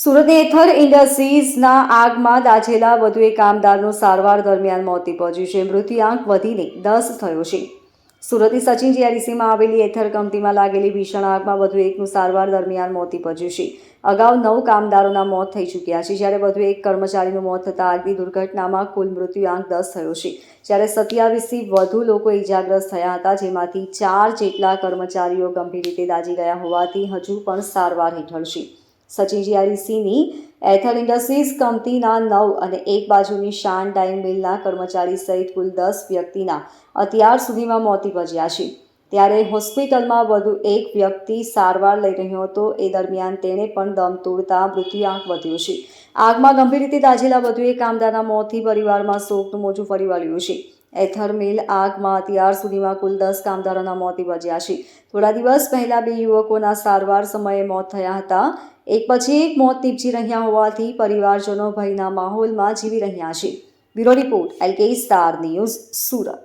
સુરતની એથર ઇન્ડસ્ટ્રીઝના આગમાં દાઝેલા વધુ એક કામદારનું સારવાર દરમિયાન મોત નીપજ્યું છે. મૃત્યુઆંક વધીને 10 થયો છે. સુરતની સચિન જીઆઈડીસીમાં આવેલી એથર કંપનીમાં લાગેલી ભીષણ આગમાં વધુ એકનું સારવાર દરમિયાન મોત નીપજ્યું છે. અગાઉ 9 કામદારોના મોત થઈ ચૂક્યા છે, જ્યારે વધુ એક કર્મચારીનું મોત થતાં આગની દુર્ઘટનામાં કુલ મૃત્યુઆંક 10 થયો છે. જ્યારે 27થી વધુ લોકો ઇજાગ્રસ્ત થયા હતા, જેમાંથી 4 જેટલા કર્મચારીઓ ગંભીર રીતે દાઝી ગયા હોવાથી હજુ પણ સારવાર હેઠળ છે. સચિન જીઆઈડીસીની એથર ઇન્ડસ્ટ્રીઝ કંપનીના 9 અને એક બાજુની શાન ડાઇંગ મિલના કર્મચારી સહિત કુલ 10 વ્યક્તિના અત્યાર સુધીમાં મોત નીપજ્યા છે. ત્યારે હોસ્પિટલમાં વધુ એક વ્યક્તિ સારવાર લઈ રહ્યો હતો. એ દરમિયાન તેણે પણ દમ તોડતા મૃત્યુઆંક વધ્યો છે. આગમાં ગંભીર રીતે દાઝેલા વધુ એક કામદારના મોતથી પરિવારમાં શોકનું મોજું ફરી વળ્યું છે. એથર મિલ આગમાં અત્યાર સુધીમાં કુલ 10 કામદારોના મોત નીપજ્યા છે. થોડા દિવસ પહેલા 2 યુવકોના સારવાર સમયે મોત થયા હતા. એક પછી એક મોત નીપજી રહ્યા હોવાથી પરિવારજનો ભયના માહોલમાં જીવી રહ્યા છે. Bureau report, LK star news, Surat.